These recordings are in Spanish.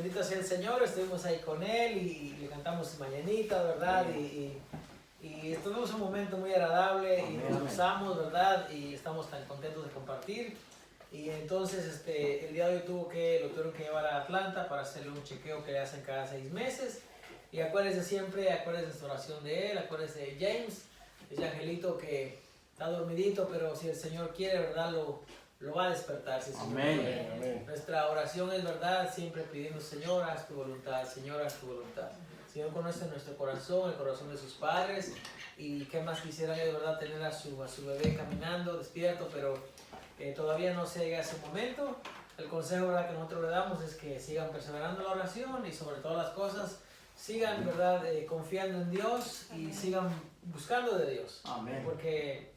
bendito sea el Señor, estuvimos ahí con Él y le cantamos mañanita, ¿verdad? Y tuvimos un momento muy agradable y nos gozamos, ¿verdad? Y estamos tan contentos de compartir. Y entonces el día de hoy lo tuvieron que llevar a Atlanta para hacerle un chequeo que le hacen cada 6 meses. Y acuérdense siempre, acuérdense de esta oración de él, acuérdense de James, ese angelito que está dormidito, pero si el Señor quiere, ¿verdad? Lo va a despertar. Si Amén. Nuestra oración es, ¿verdad? Siempre pidiendo, Señor, haz tu voluntad, Señor, haz tu voluntad. El Señor conoce nuestro corazón, el corazón de sus padres, y qué más quisiera de verdad tener a su bebé caminando, despierto, pero todavía no se llega a ese momento. El consejo, ¿verdad?, que nosotros le damos es que sigan perseverando en la oración y sobre todas las cosas sigan, ¿verdad?, confiando en Dios y sigan buscando de Dios. Amén. Porque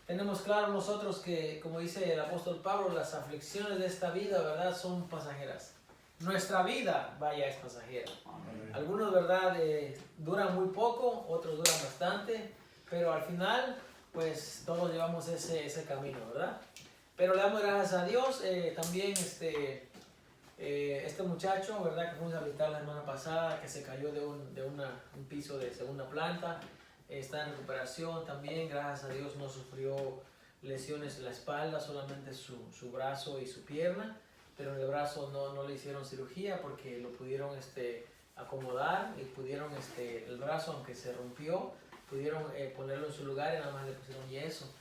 tenemos claro nosotros que, como dice el apóstol Pablo, las aflicciones de esta vida, ¿verdad?, son pasajeras. Nuestra vida, vaya, es pasajera. Amén. Algunos, ¿verdad?, duran muy poco, otros duran bastante, pero al final, pues todos llevamos ese camino, ¿verdad? Pero le damos gracias a Dios. También este muchacho, ¿verdad?, que fuimos a visitar la semana pasada, que se cayó de un piso de segunda planta, está en recuperación también, gracias a Dios no sufrió lesiones en la espalda, solamente su brazo y su pierna, pero en el brazo no le hicieron cirugía porque lo pudieron acomodar y pudieron, el brazo, aunque se rompió, pudieron ponerlo en su lugar y nada más le pusieron yeso.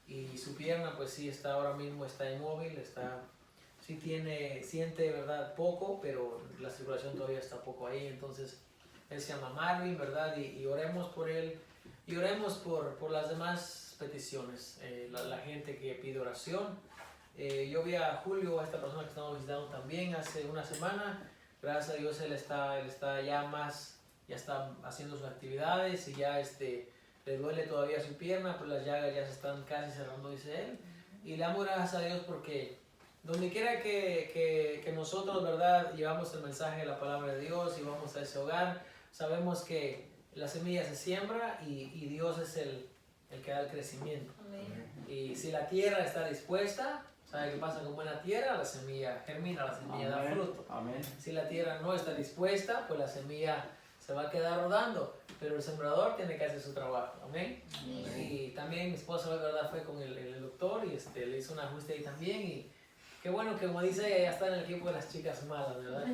Y su pierna, pues sí, ahora mismo está inmóvil, siente, ¿verdad?, poco, pero la circulación todavía está poco ahí. Entonces, él se llama Marvin, ¿verdad? Y oremos por él y oremos por las demás peticiones, la gente que pide oración. Yo vi a Julio, a esta persona que estamos visitando también hace una semana. Gracias a Dios él está ya está haciendo sus actividades y ya le duele todavía su pierna, pero las llagas ya se están casi cerrando, dice él. Y le damos gracias a Dios porque donde quiera que nosotros, ¿verdad?, llevamos el mensaje de la palabra de Dios y vamos a ese hogar, sabemos que la semilla se siembra y Dios es el que da el crecimiento. Amén. Y si la tierra está dispuesta, ¿sabe qué pasa con buena tierra? La semilla germina, la semilla da fruto. Amén. Si la tierra no está dispuesta, pues la semilla se va a quedar rodando, pero el sembrador tiene que hacer su trabajo. Amén. Amén. Y también mi esposa, la verdad, fue con el doctor y le hizo un ajuste ahí también. Y qué bueno que, como dice ella, ya está en el equipo de las chicas malas, ¿verdad?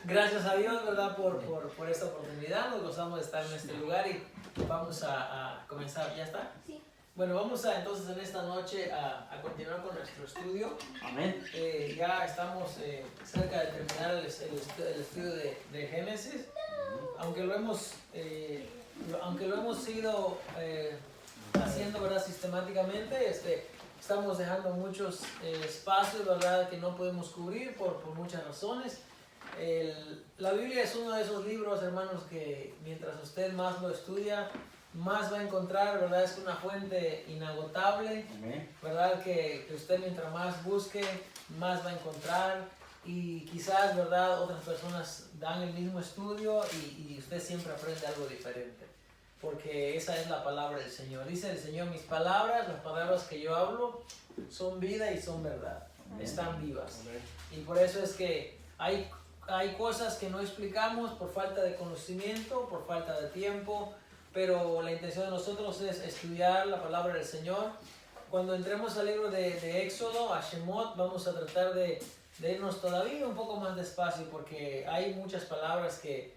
Gracias a Dios, ¿verdad?, por esta oportunidad. Nos gozamos de estar en este lugar y vamos a comenzar. ¿Ya está? Sí. Bueno, vamos entonces en esta noche a continuar con nuestro estudio. Amén. Ya estamos cerca de terminar el estudio de Génesis. Aunque lo hemos ido haciendo, ¿verdad?, sistemáticamente, estamos dejando muchos espacios, ¿verdad?, que no podemos cubrir por muchas razones. La Biblia es uno de esos libros, hermanos, que mientras usted más lo estudia, más va a encontrar, ¿verdad? Es una fuente inagotable, ¿verdad? Que usted mientras más busque, más va a encontrar. Y quizás, ¿verdad?, otras personas dan el mismo estudio y usted siempre aprende algo diferente. Porque esa es la palabra del Señor. Dice el Señor, mis palabras, las palabras que yo hablo, son vida y son verdad. Están vivas. Y por eso es que hay cosas que no explicamos por falta de conocimiento, por falta de tiempo, pero la intención de nosotros es estudiar la palabra del Señor. Cuando entremos al libro de Éxodo, a Shemot, vamos a tratar de irnos todavía un poco más despacio, porque hay muchas palabras que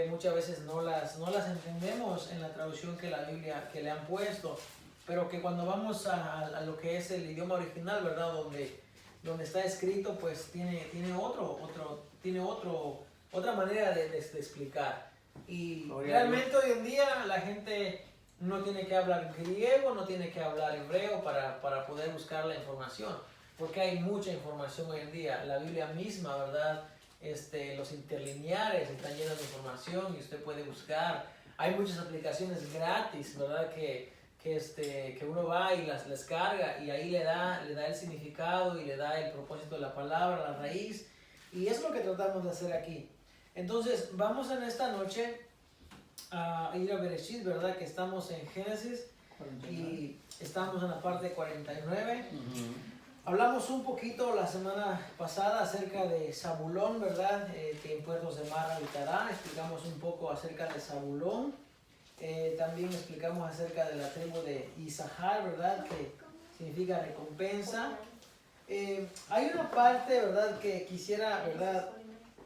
muchas veces no las entendemos en la traducción que la Biblia que le han puesto, pero que cuando vamos a lo que es el idioma original, ¿verdad?, donde está escrito, pues tiene otra manera de explicar. Y realmente hoy en día la gente no tiene que hablar griego, no tiene que hablar hebreo para poder buscar la información, porque hay mucha información hoy en día. La Biblia misma, ¿verdad?, los interlineares están llenos de información y usted puede buscar. Hay muchas aplicaciones gratis, ¿verdad?, que uno va y las carga y ahí le da el significado y le da el propósito de la palabra, la raíz. Y es lo que tratamos de hacer aquí. Entonces, vamos en esta noche a ir a Bereshit, ¿verdad?, que estamos en Génesis 49. Y estamos en la parte 49. Hablamos un poquito la semana pasada acerca de Zabulón, ¿verdad? Que en Puertos de Mar habitarán. Explicamos un poco acerca de Zabulón. También explicamos acerca de la tribu de Isahar, ¿verdad? Que significa recompensa. Hay una parte, ¿verdad? Que quisiera, ¿verdad?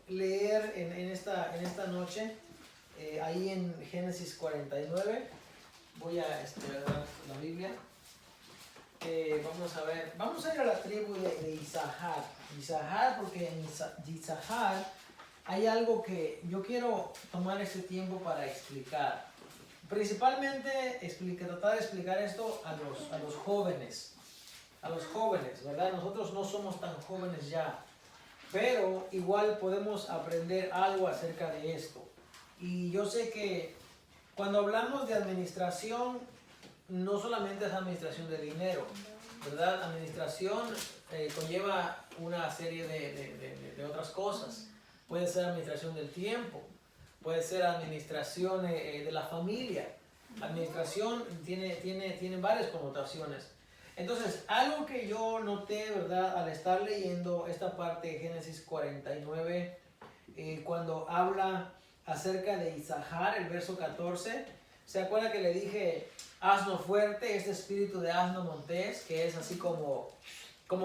Leer en esta noche. Ahí en Génesis 49. Voy a ¿verdad? La Biblia. Vamos a ir a la tribu de Isahar. Isahar, porque en Isahar hay algo que yo quiero tomar ese tiempo para explicar. Principalmente tratar de explicar esto a los jóvenes. A los jóvenes, ¿verdad? Nosotros no somos tan jóvenes ya, pero igual podemos aprender algo acerca de esto. Y yo sé que cuando hablamos de administración, no solamente es administración de dinero, ¿verdad? Administración conlleva una serie de otras cosas. Puede ser administración del tiempo, puede ser administración de la familia. Administración tiene varias connotaciones. Entonces, algo que yo noté, ¿verdad? Al estar leyendo esta parte de Génesis 49, cuando habla acerca de Isahar, el verso 14, ¿se acuerda que le dije asno fuerte, este espíritu de asno montés, que es así como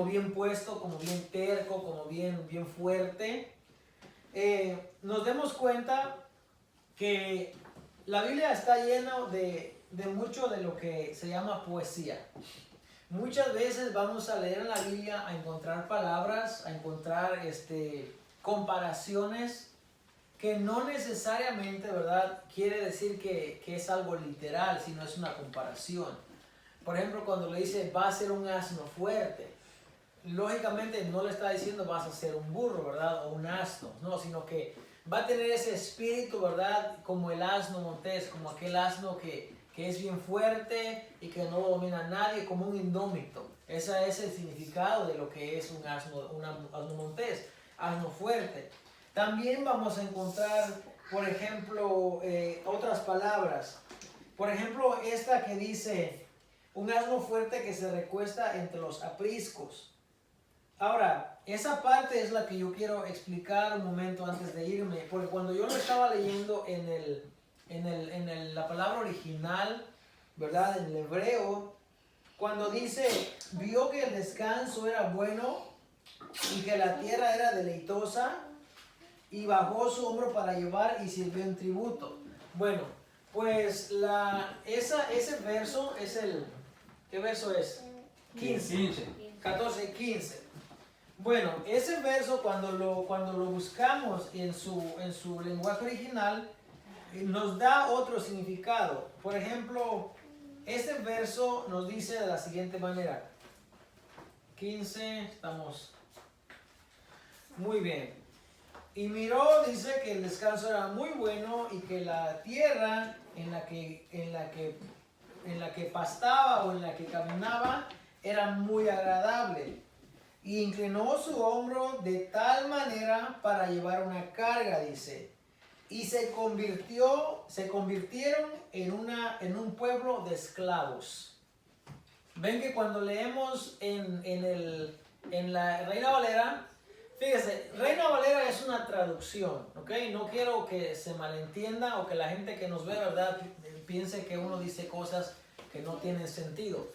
bien puesto, como bien terco, como bien fuerte? Nos demos cuenta que la Biblia está llena de mucho de lo que se llama poesía. Muchas veces vamos a leer en la Biblia a encontrar palabras, a encontrar comparaciones que no necesariamente, ¿verdad?, quiere decir que es algo literal, sino es una comparación. Por ejemplo, cuando le dice va a ser un asno fuerte, lógicamente no le está diciendo vas a ser un burro, ¿verdad?, o un asno, no, sino que va a tener ese espíritu, ¿verdad?, como el asno montés, como aquel asno que es bien fuerte y que no domina a nadie, como un indómito. Ese es el significado de lo que es un asno montés, asno fuerte. También vamos a encontrar, por ejemplo, otras palabras. Por ejemplo, esta que dice, un asno fuerte que se recuesta entre los apriscos. Ahora, esa parte es la que yo quiero explicar un momento antes de irme, porque cuando yo lo estaba leyendo en la palabra original, ¿verdad? En el hebreo, cuando dice, vio que el descanso era bueno y que la tierra era deleitosa, y bajó su hombro para llevar y sirvió en tributo. Bueno, pues ese verso es ¿qué verso es? 15. 14, 15. Bueno, ese verso cuando lo buscamos en su lenguaje original, nos da otro significado. Por ejemplo, este verso nos dice de la siguiente manera. 15, estamos muy bien. Y miró, dice que el descanso era muy bueno y que la tierra en la que pastaba o en la que caminaba era muy agradable. Y inclinó su hombro de tal manera para llevar una carga, dice. Y se convirtieron en un pueblo de esclavos. Ven que cuando leemos en la Reina Valera, fíjese, Reina Valera es una traducción, ¿ok? No quiero que se malentienda o que la gente que nos ve, ¿verdad?, piense que uno dice cosas que no tienen sentido.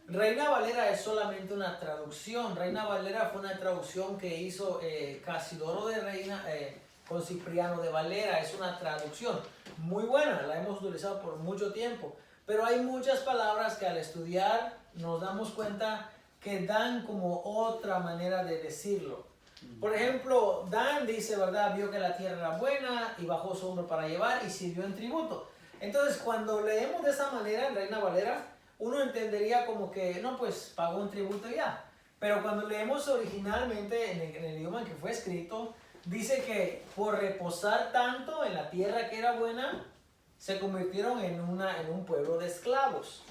Reina Valera es solamente una traducción. Reina Valera fue una traducción que hizo Casidoro de Reina con Cipriano de Valera. Es una traducción muy buena, la hemos utilizado por mucho tiempo. Pero hay muchas palabras que al estudiar nos damos cuenta que dan como otra manera de decirlo. Por ejemplo, Dan dice, ¿verdad?, vio que la tierra era buena y bajó su hombro para llevar y sirvió en tributo. Entonces, cuando leemos de esa manera en Reina Valera, uno entendería como que, no, pues pagó un tributo ya. Pero cuando leemos originalmente en el idioma en que fue escrito, dice que por reposar tanto en la tierra que era buena, se convirtieron en un pueblo de esclavos.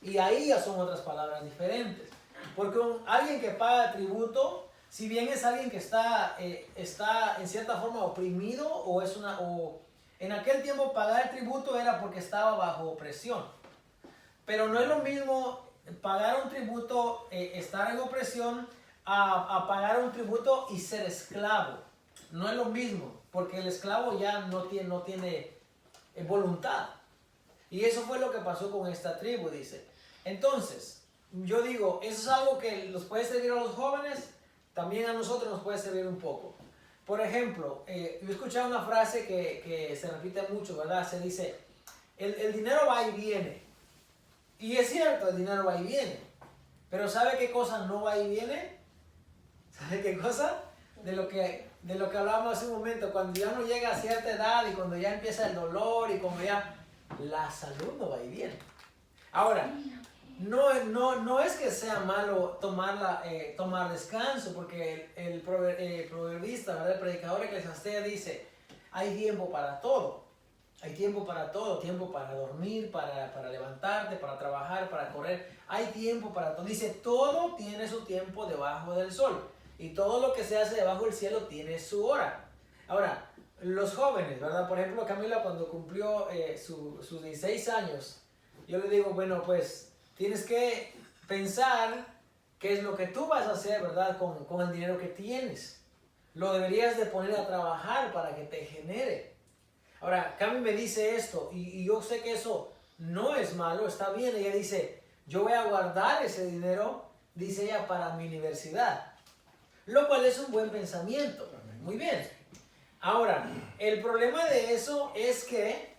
Y ahí ya son otras palabras diferentes. Porque alguien que paga tributo, si bien es alguien que está en cierta forma oprimido, o en aquel tiempo pagar tributo era porque estaba bajo opresión. Pero no es lo mismo pagar un tributo, estar en opresión, a pagar un tributo y ser esclavo. No es lo mismo, porque el esclavo ya no tiene voluntad. Y eso fue lo que pasó con esta tribu, dice. Entonces, yo digo, eso es algo que los puede servir a los jóvenes, también a nosotros nos puede servir un poco. Por ejemplo, yo he escuchado una frase que se repite mucho, ¿verdad? Se dice, el dinero va y viene. Y es cierto, el dinero va y viene. Pero ¿sabe qué cosa no va y viene? ¿Sabe qué cosa? De lo que hablábamos hace un momento, cuando ya no llega a cierta edad y cuando ya empieza el dolor y como ya la salud no va y viene. Ahora, no es que sea malo tomar descanso, porque el proverbista, ¿verdad? El predicador Eclesiastés dice, hay tiempo para todo. Hay tiempo para todo, tiempo para dormir, para levantarte, para trabajar, para correr. Hay tiempo para todo. Dice, todo tiene su tiempo debajo del sol. Y todo lo que se hace debajo del cielo tiene su hora. Ahora, los jóvenes, ¿verdad? Por ejemplo, Camila cuando cumplió sus 16 años, yo le digo, bueno, pues tienes que pensar qué es lo que tú vas a hacer, ¿verdad? Con el dinero que tienes. Lo deberías de poner a trabajar para que te genere. Ahora, Cami me dice esto y yo sé que eso no es malo, está bien. Ella dice, yo voy a guardar ese dinero, dice ella, para mi universidad. Lo cual es un buen pensamiento. Muy bien. Ahora, el problema de eso es que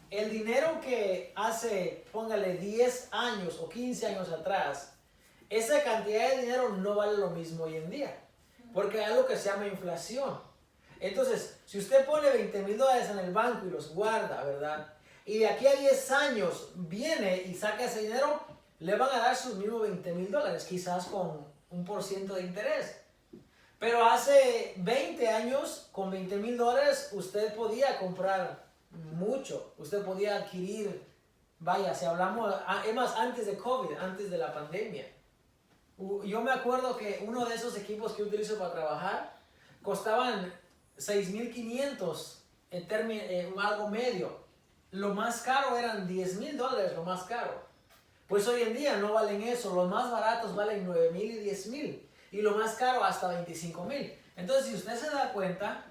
el dinero que hace, póngale 10 años o 15 años atrás, esa cantidad de dinero no vale lo mismo hoy en día. Porque hay algo que se llama inflación. Entonces, si usted pone $20,000 en el banco y los guarda, ¿verdad? Y de aquí a 10 años viene y saca ese dinero, le van a dar sus mismos $20,000, quizás con 1% de interés. Pero hace 20 años, con $20,000, usted podía comprar mucho. Usted podía adquirir, vaya, si hablamos, es más, antes de COVID, antes de la pandemia. Yo me acuerdo que uno de esos equipos que utilizo para trabajar costaban $6,500 en algo medio. Lo más caro eran $10,000, lo más caro. Pues hoy en día no valen eso. Los más baratos valen $9,000 y $10,000. Y lo más caro hasta $25,000. Entonces, si usted se da cuenta,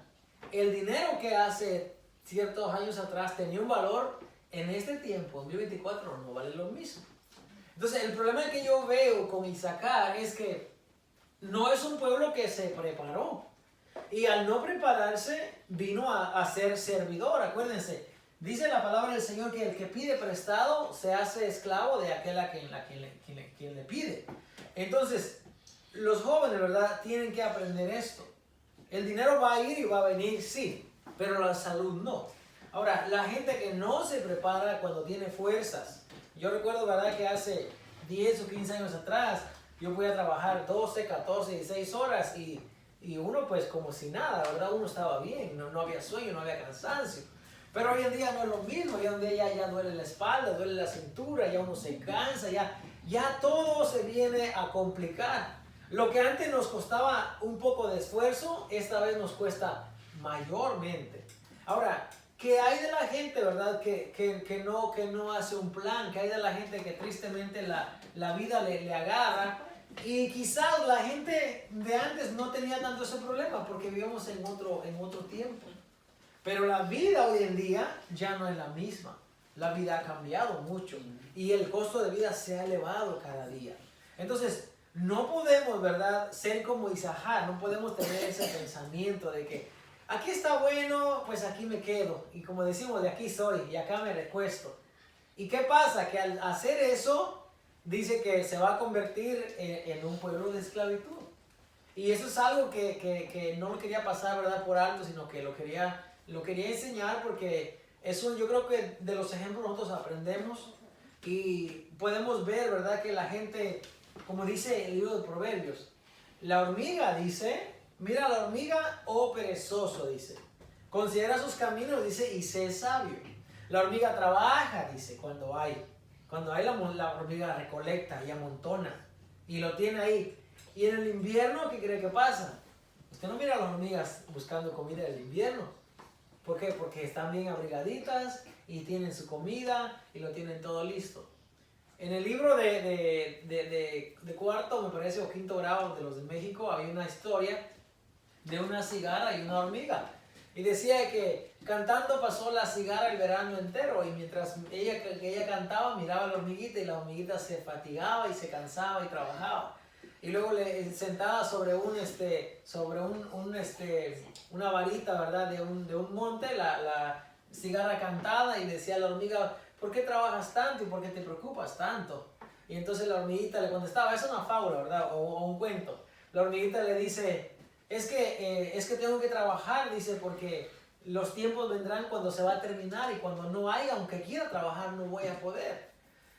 el dinero que hace ciertos años atrás tenía un valor, en este tiempo, en 2024, no vale lo mismo. Entonces, el problema que yo veo con Isaacar es que no es un pueblo que se preparó. Y al no prepararse, vino a ser servidor. Acuérdense, dice la palabra del Señor que el que pide prestado se hace esclavo de aquel a quien le pide. Entonces, los jóvenes, ¿verdad?, tienen que aprender esto. El dinero va a ir y va a venir, sí, pero la salud no. Ahora, la gente que no se prepara cuando tiene fuerzas. Yo recuerdo, ¿verdad?, que hace 10 o 15 años atrás, yo podía trabajar 12, 14, 16 horas y uno pues como si nada, ¿verdad? Uno estaba bien, no había sueño, no había cansancio. Pero hoy en día no es lo mismo, hoy en día ya duele la espalda, duele la cintura, ya uno se cansa, ya todo se viene a complicar. Lo que antes nos costaba un poco de esfuerzo, esta vez nos cuesta mayormente. Ahora, ¿qué hay de la gente, verdad? Que no hace un plan, ¿qué hay de la gente que tristemente la vida le agarra? Y quizás la gente de antes no tenía tanto ese problema porque vivíamos en otro tiempo. Pero la vida hoy en día ya no es la misma. La vida ha cambiado mucho y el costo de vida se ha elevado cada día. Entonces, no podemos, ¿verdad?, ser como Isaacar, no podemos tener ese pensamiento de que aquí está bueno, pues aquí me quedo. Y como decimos, de aquí soy y acá me recuesto. ¿Y qué pasa? Que al hacer eso, dice que se va a convertir en un pueblo de esclavitud. Y eso es algo que no lo quería pasar, ¿verdad?, por alto, sino que lo quería enseñar porque yo creo que de los ejemplos nosotros aprendemos y podemos ver, ¿verdad?, que la gente, como dice el libro de Proverbios, la hormiga dice, mira la hormiga, oh perezoso, dice, considera sus caminos, dice, y sé sabio. La hormiga trabaja, dice, cuando hay la hormiga recolecta y amontona y lo tiene ahí. Y en el invierno, ¿qué cree que pasa? Usted no mira a las hormigas buscando comida en el invierno. ¿Por qué? Porque están bien abrigaditas y tienen su comida y lo tienen todo listo. En el libro de cuarto, me parece, o quinto grado de los de México, había una historia de una cigarra y una hormiga. Y decía que cantando pasó la cigarra el verano entero, y mientras ella cantaba miraba a la hormiguita, y la hormiguita se fatigaba y se cansaba y trabajaba. Y luego sentada sobre una varita, ¿verdad? De un monte, la cigarra cantaba y decía a la hormiga: ¿por qué trabajas tanto y por qué te preocupas tanto? Y entonces la hormiguita le contestaba, es una fábula, ¿verdad? O un cuento. La hormiguita le dice: es que tengo que trabajar, dice, porque los tiempos vendrán cuando se va a terminar, y cuando no haya, aunque quiera trabajar, no voy a poder.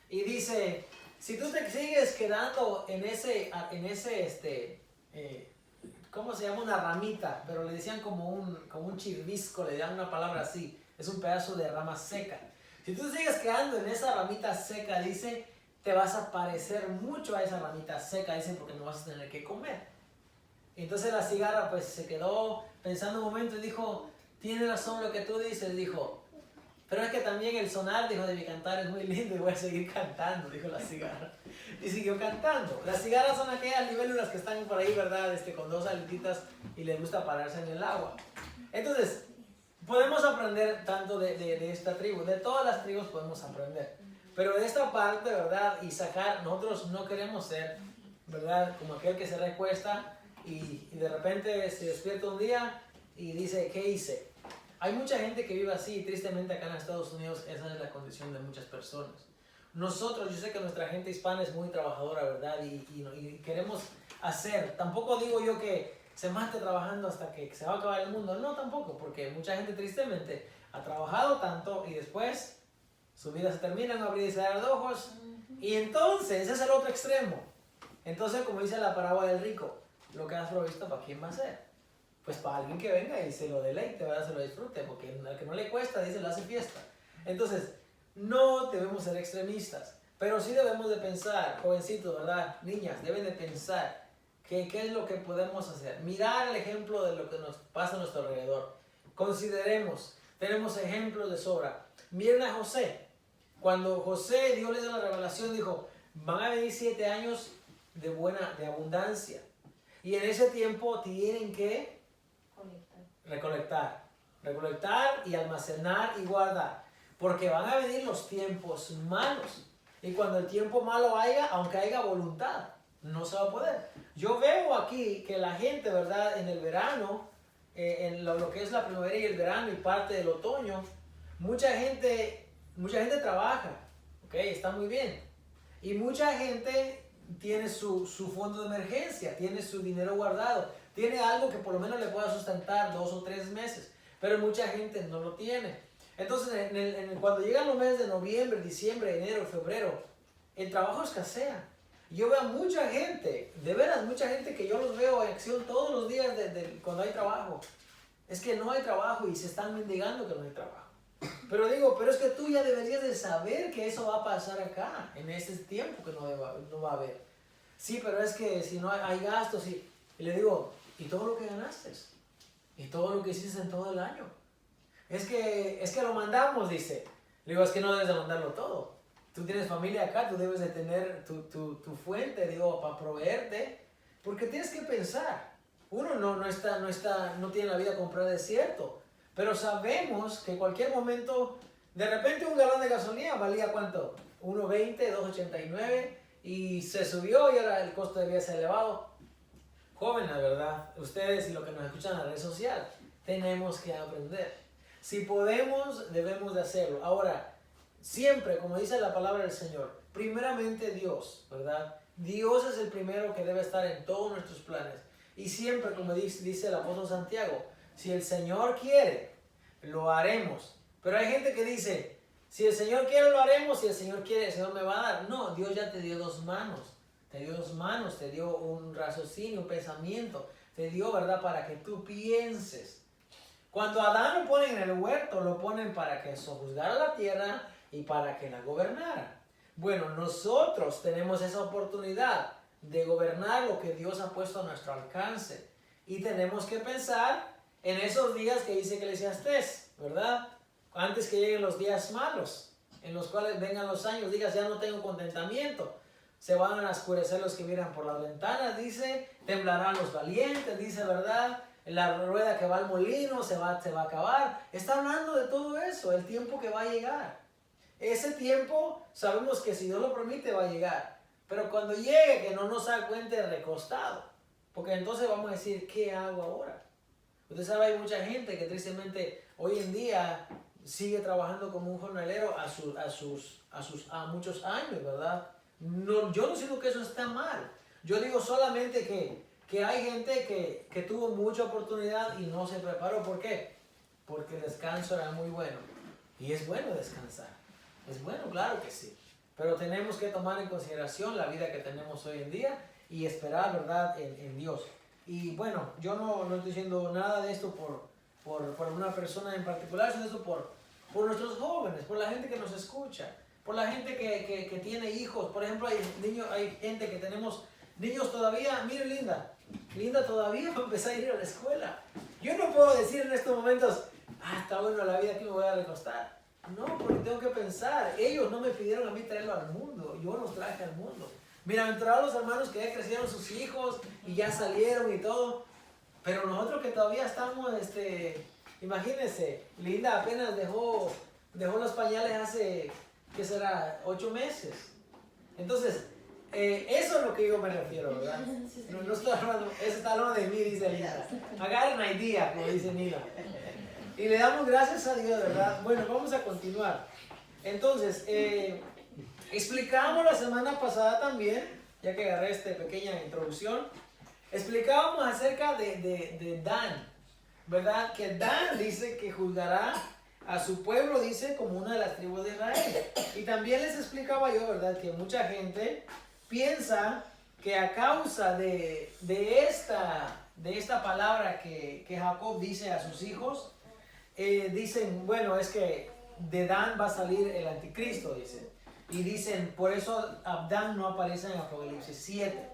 Y dice: si tú te sigues quedando en ¿cómo se llama? Una ramita, pero le decían como un chirrisco, le dan una palabra así, es un pedazo de rama seca. Si tú sigues quedando en esa ramita seca, dice, te vas a parecer mucho a esa ramita seca, dice, porque no vas a tener que comer. Y entonces la cigarra pues se quedó pensando un momento y dijo: tiene razón lo que tú dices, dijo, pero es que también el sonar, dijo, de mi cantar es muy lindo y voy a seguir cantando, dijo la cigarra. Y siguió cantando. Las cigarras son aquellas libélulas que están por ahí, ¿verdad? Con dos aletitas y les gusta pararse en el agua. Entonces, podemos aprender tanto de esta tribu, de todas las tribus podemos aprender. Pero de esta parte, ¿verdad? Y nosotros no queremos ser, ¿verdad? Como aquel que se recuesta y de repente se despierta un día y dice: ¿qué hice? Hay mucha gente que vive así, y tristemente acá en Estados Unidos esa es la condición de muchas personas. Nosotros, yo sé que nuestra gente hispana es muy trabajadora, ¿verdad? Y queremos hacer, tampoco digo yo que se mate trabajando hasta que se va a acabar el mundo, no, tampoco, porque mucha gente tristemente ha trabajado tanto y después su vida se termina en abrir y cerrar de ojos, y entonces ese es el otro extremo. Entonces, como dice la parábola del rico, lo que has provisto, ¿para quién va a ser? Pues para alguien que venga y se lo deleite, ¿verdad? Se lo disfrute, porque al que no le cuesta, dice, lo hace fiesta. Entonces, no debemos ser extremistas, pero sí debemos de pensar, jovencitos, ¿verdad? Niñas, deben de pensar qué es lo que podemos hacer. Mirar el ejemplo de lo que nos pasa a nuestro alrededor. Consideremos, tenemos ejemplos de sobra. Miren a José. Cuando José, Dios le dio la revelación, dijo: van a venir 7 años de abundancia. Y en ese tiempo tienen que recolectar y almacenar y guardar, porque van a venir los tiempos malos, y cuando el tiempo malo haya, aunque haya voluntad, no se va a poder. Yo veo aquí que la gente, ¿verdad? En el verano, en lo que es la primavera y el verano y parte del otoño, mucha gente trabaja, ¿ok? Está muy bien, y mucha gente tiene su fondo de emergencia, tiene su dinero guardado, tiene algo que por lo menos le pueda sustentar 2 o 3 meses, pero mucha gente no lo tiene. Entonces, cuando llegan los meses de noviembre, diciembre, enero, febrero, el trabajo escasea. Yo veo a mucha gente, de veras mucha gente que yo los veo en acción todos los días cuando hay trabajo. Es que no hay trabajo y se están mendigando que no hay trabajo. Pero digo, pero es que tú ya deberías de saber que eso va a pasar acá, en este tiempo que no va a haber. Sí, pero es que si no hay gastos, y le digo, ¿y todo lo que ganaste? ¿Y todo lo que hiciste en todo el año? Es que lo mandamos, dice. Le digo, es que no debes de mandarlo todo. Tú tienes familia acá, tú debes de tener tu fuente, digo, para proveerte. Porque tienes que pensar. Uno no tiene la vida comprada, es cierto. Pero sabemos que en cualquier momento, de repente un galón de gasolina valía ¿cuánto? 1.20, 2.89, y se subió y ahora el costo de vida se ha elevado. Jóvenes, ¿verdad? Ustedes y los que nos escuchan en la red social, tenemos que aprender. Si podemos, debemos de hacerlo. Ahora, siempre, como dice la palabra del Señor, primeramente Dios, ¿verdad? Dios es el primero que debe estar en todos nuestros planes. Y siempre, como dice el apóstol Santiago, si el Señor quiere, lo haremos. Pero hay gente que dice, si el Señor quiere, lo haremos. Si el Señor quiere, el Señor me va a dar. No, Dios ya te dio 2 manos. Te dio 2 manos, te dio un raciocinio, un pensamiento. Te dio, ¿verdad? Para que tú pienses. Cuando a Adán lo ponen en el huerto, lo ponen para que sojuzgara la tierra y para que la gobernara. Bueno, nosotros tenemos esa oportunidad de gobernar lo que Dios ha puesto a nuestro alcance. Y tenemos que pensar en esos días que dice Eclesiastés, ¿verdad? Antes que lleguen los días malos. en los cuales vengan los años, digas, ya no tengo contentamiento. Se van a oscurecer los que miran por las ventanas, dice, temblarán los valientes, dice, ¿verdad? La rueda que va al molino se va a acabar. Está hablando de todo eso, el tiempo que va a llegar. Ese tiempo sabemos que si Dios lo permite va a llegar. Pero cuando llegue, que no nos encuentre recostado. Porque entonces vamos a decir, ¿qué hago ahora? Usted sabe, hay mucha gente que tristemente hoy en día sigue trabajando como un jornalero a muchos años, ¿verdad? No, yo no digo que eso está mal. Yo digo solamente que hay gente que tuvo mucha oportunidad y no se preparó. ¿Por qué? Porque el descanso era muy bueno. Y es bueno descansar. Es bueno, claro que sí. Pero tenemos que tomar en consideración la vida que tenemos hoy en día y esperar, ¿verdad?, en Dios. Y bueno, yo no estoy diciendo nada de esto por una persona en particular, sino esto por nuestros jóvenes, por la gente que nos escucha, por la gente que tiene hijos. Por ejemplo, hay gente que tenemos niños todavía. Mire, Linda todavía va a empezar a ir a la escuela. Yo no puedo decir en estos momentos, está bueno la vida, aquí me voy a recostar. No, porque tengo que pensar. Ellos no me pidieron a mí traerlo al mundo, yo los traje al mundo. Bienaventurados los hermanos que ya crecieron sus hijos y ya salieron y todo. Pero nosotros que todavía estamos, imagínense, Linda apenas dejó los pañales hace, ¿qué será?, 8 meses. Entonces, eso es lo que yo me refiero, ¿verdad? No estoy hablando, eso está hablando de mí, dice Linda. Agarren una idea, como dice Nila. Y le damos gracias a Dios, ¿verdad? Bueno, vamos a continuar. Entonces, explicamos la semana pasada también, ya que agarré esta pequeña introducción, explicábamos acerca de Dan, ¿verdad? Que Dan dice que juzgará a su pueblo, dice, como una de las tribus de Israel. Y también les explicaba yo, ¿verdad?, que mucha gente piensa que a causa de esta palabra que Jacob dice a sus hijos, dicen, bueno, es que de Dan va a salir el anticristo, dicen. Y dicen, por eso Dan no aparece en Apocalipsis 7.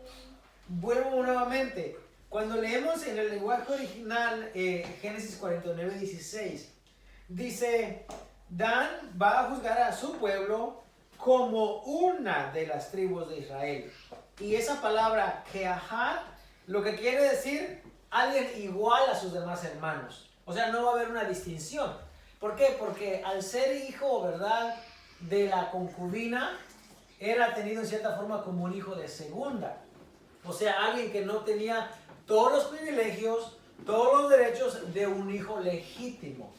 Vuelvo nuevamente. Cuando leemos en el lenguaje original, Génesis 49:16, dice, Dan va a juzgar a su pueblo como una de las tribus de Israel. Y esa palabra, Keahat, lo que quiere decir, alguien igual a sus demás hermanos. O sea, no va a haber una distinción. ¿Por qué? Porque al ser hijo, ¿verdad?, de la concubina, era tenido en cierta forma como un hijo de segunda. O sea, alguien que no tenía todos los privilegios, todos los derechos de un hijo legítimo.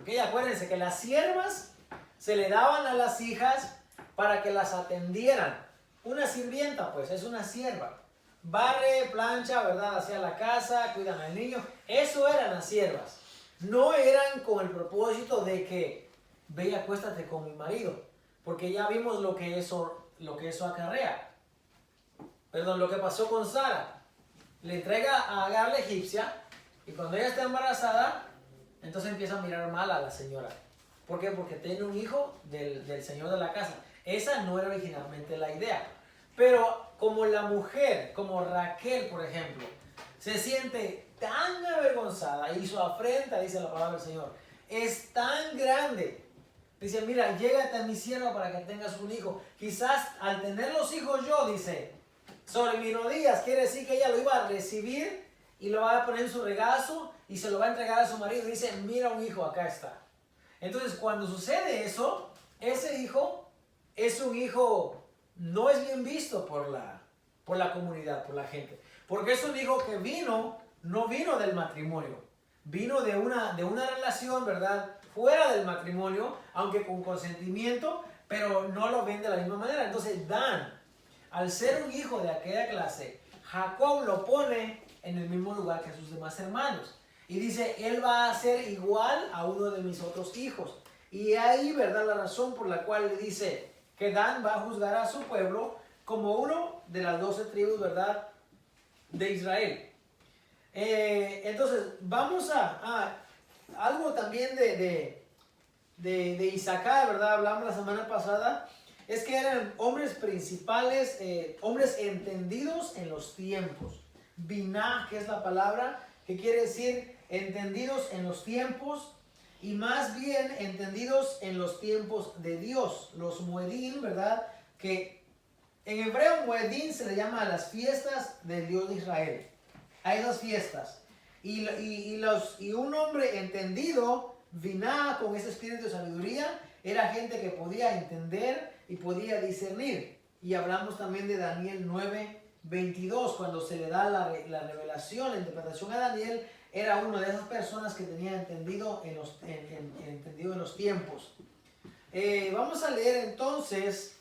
¿Okay? Acuérdense que las siervas se le daban a las hijas para que las atendieran. Una sirvienta, pues, es una sierva. Barre, plancha, ¿verdad?, hacia la casa, cuidan al niño. Eso eran las siervas. No eran con el propósito de que ve y acuéstate con mi marido, porque ya vimos lo que eso acarrea. Perdón, lo que pasó con Sara. Le entrega a Agar la egipcia, y cuando ella está embarazada, entonces empieza a mirar mal a la señora. ¿Por qué? Porque tiene un hijo del señor de la casa. Esa no era originalmente la idea. Pero como la mujer, como Raquel, por ejemplo, se siente tan avergonzada y su afrenta, dice la palabra del Señor, es tan grande. Dice, mira, llégate a mi sierva para que tengas un hijo. Quizás al tener los hijos yo, dice, sobre mis rodillas, quiere decir que ella lo iba a recibir y lo va a poner en su regazo y se lo va a entregar a su marido. Dice, mira un hijo, acá está. Entonces, cuando sucede eso, ese hijo es un hijo, no es bien visto por la comunidad, por la gente. Porque es un hijo que no vino del matrimonio, vino de una relación, ¿verdad?, fuera del matrimonio, aunque con consentimiento, pero no lo ven de la misma manera. Entonces Dan, al ser un hijo de aquella clase, Jacob lo pone en el mismo lugar que sus demás hermanos. Y dice, él va a ser igual a uno de mis otros hijos. Y ahí, ¿verdad?, la razón por la cual le dice que Dan va a juzgar a su pueblo como uno de las 12 tribus, ¿verdad?, de Israel. Entonces, vamos a algo también de Isaacar, ¿verdad? Hablamos la semana pasada. Es que eran hombres principales, hombres entendidos en los tiempos. Binah, que es la palabra, que quiere decir entendidos en los tiempos. y más bien entendidos en los tiempos de Dios. Los Moedim, ¿verdad? Que en hebreo Moedim se le llama a las fiestas del Dios de Israel. Hay dos fiestas. Y un hombre entendido, Biná, con ese espíritu de sabiduría, era gente que podía entender y podía discernir. Y hablamos también de Daniel 9:22, cuando se le da la revelación, la interpretación a Daniel, era una de esas personas que tenía entendido en los tiempos. Vamos a leer entonces,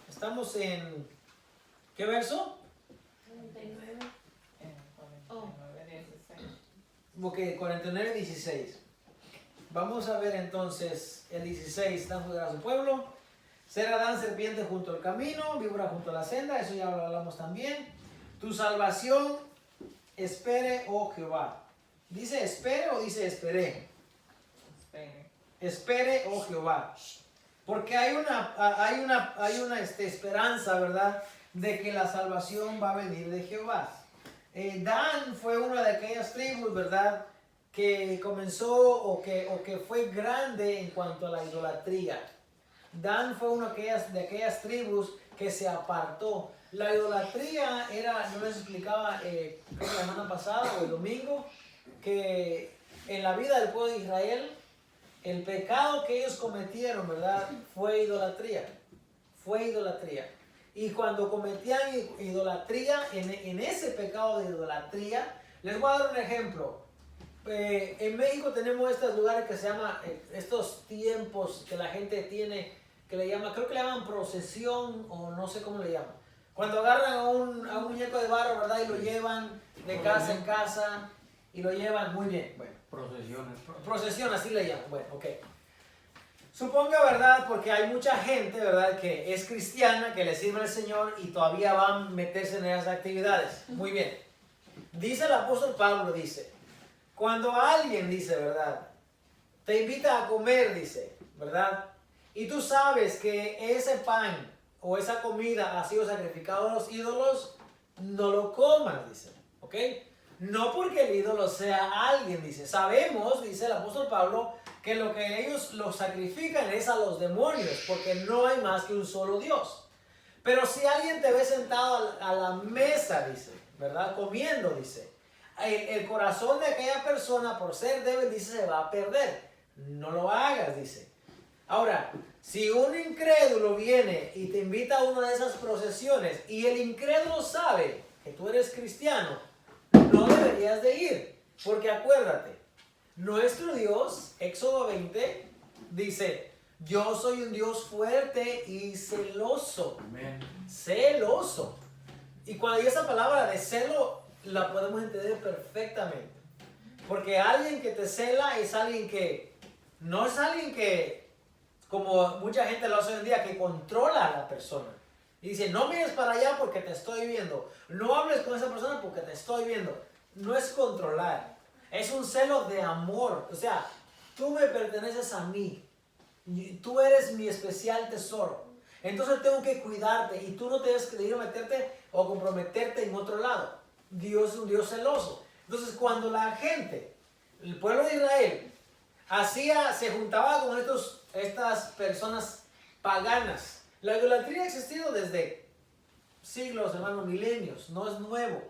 estamos en, ¿qué verso? 39. Oh. 49:16. Vamos a ver entonces el 16. Dan juzgar a su pueblo. Ser Adán serpiente junto al camino, víbora junto a la senda. Eso ya lo hablamos también. Tu salvación espere, oh Jehová. ¿Dice espere o dice esperé? Espere. Espere, oh Jehová. Porque hay una esperanza, ¿verdad? De que la salvación va a venir de Jehová. Dan fue una de aquellas tribus, ¿verdad? Que comenzó o que fue grande en cuanto a la idolatría. Dan fue una de aquellas tribus que se apartó. La idolatría era, yo les explicaba creo que la semana pasada o el domingo, que en la vida del pueblo de Israel, el pecado que ellos cometieron, ¿verdad? Fue idolatría. Fue idolatría. Y cuando cometían idolatría, en ese pecado de idolatría, les voy a dar un ejemplo. En México tenemos estos lugares que se llaman, estos tiempos que la gente tiene, que le llaman, creo que le llaman procesión o no sé cómo le llaman. Cuando agarran a un muñeco de barro, ¿verdad? Y lo llevan de casa en casa y lo llevan muy bien. Bueno, Procesiones. procesión, así le llaman. Bueno, ok. Suponga, ¿verdad? Porque hay mucha gente, ¿verdad? Que es cristiana, que le sirve al Señor y todavía van a meterse en esas actividades. Muy bien. Dice el apóstol Pablo, dice, cuando alguien, dice, ¿verdad? Te invita a comer, dice, ¿verdad? Y tú sabes que ese pan o esa comida ha sido sacrificado a los ídolos, no lo comas, dice, ¿ok? No porque el ídolo sea alguien, dice. Sabemos, dice el apóstol Pablo, que lo que ellos lo sacrifican es a los demonios, porque no hay más que un solo Dios. Pero si alguien te ve sentado a la mesa, dice, ¿verdad? Comiendo, dice, el corazón de aquella persona, por ser débil, dice, se va a perder. No lo hagas, dice. Ahora, si un incrédulo viene y te invita a una de esas procesiones y el incrédulo sabe que tú eres cristiano, no deberías de ir, porque acuérdate, nuestro Dios, Éxodo 20, dice, yo soy un Dios fuerte y celoso. Amén. Celoso. Y cuando hay esa palabra de celo, la podemos entender perfectamente. Porque alguien que te cela es alguien que, no es alguien que, como mucha gente lo hace hoy en día, que controla a la persona. Y dice, no mires para allá porque te estoy viendo. No hables con esa persona porque te estoy viendo. No es controlar. Es un celo de amor. O sea, tú me perteneces a mí. Tú eres mi especial tesoro. Entonces tengo que cuidarte y tú no tienes que ir a meterte o comprometerte en otro lado. Dios es un Dios celoso. Entonces cuando la gente, el pueblo de Israel, se juntaba con estas personas paganas. La idolatría ha existido desde siglos, hermano, milenios. No es nuevo.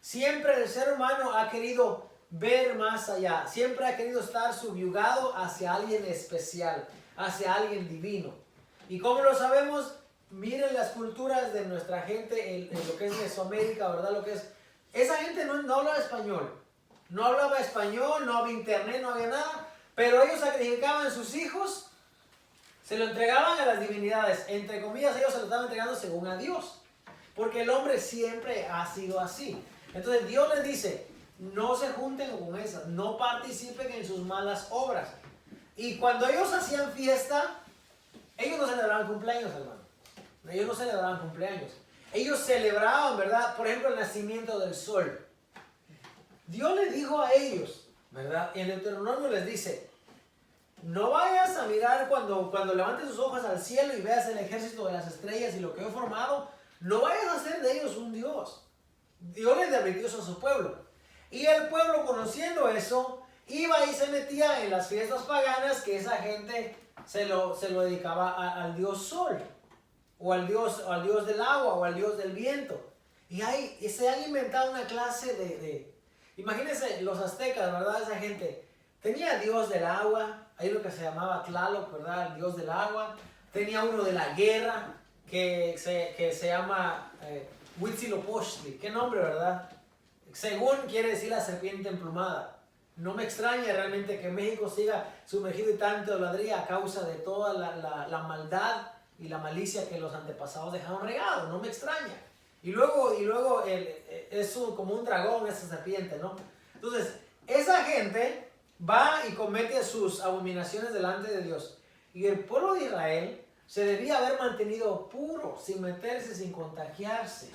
Siempre el ser humano ha querido ver más allá. Siempre ha querido estar subyugado hacia alguien especial, hacia alguien divino. ¿Y cómo lo sabemos? Miren las culturas de nuestra gente en lo que es Mesoamérica, ¿verdad? Lo que es. Esa gente no hablaba español. No hablaba español, no había internet, no había nada. Pero ellos sacrificaban a sus hijos, se lo entregaban a las divinidades. Entre comillas, ellos se lo estaban entregando según a Dios. Porque el hombre siempre ha sido así. Entonces Dios les dice, no se junten con esas, no participen en sus malas obras. Y cuando ellos hacían fiesta, ellos no celebraban cumpleaños, hermano. Ellos no celebraban cumpleaños. Ellos celebraban, ¿verdad? Por ejemplo, el nacimiento del sol. Dios les dijo a ellos, ¿verdad? En Deuteronomio les dice, no vayas a mirar cuando levantes tus ojos al cielo y veas el ejército de las estrellas y lo que he formado, no vayas a hacer de ellos un Dios. Dios les advirtió eso a su pueblo. Y el pueblo, conociendo eso, iba y se metía en las fiestas paganas que esa gente se lo dedicaba al dios sol, o al dios del agua, o al dios del viento. Y se han inventado una clase imagínense los aztecas, ¿verdad? Esa gente tenía dios del agua, ahí lo que se llamaba Tlaloc, ¿verdad? El dios del agua. Tenía uno de la guerra, que se llama Huitzilopochtli. ¿Qué nombre, verdad? Según quiere decir la serpiente emplumada. No me extraña realmente que México siga sumergido en tanta idolatría a causa de toda la maldad y la malicia que los antepasados dejaron regado. No me extraña. Y luego es como un dragón esa serpiente, ¿no? Entonces, esa gente va y comete sus abominaciones delante de Dios. Y el pueblo de Israel se debía haber mantenido puro, sin meterse, sin contagiarse.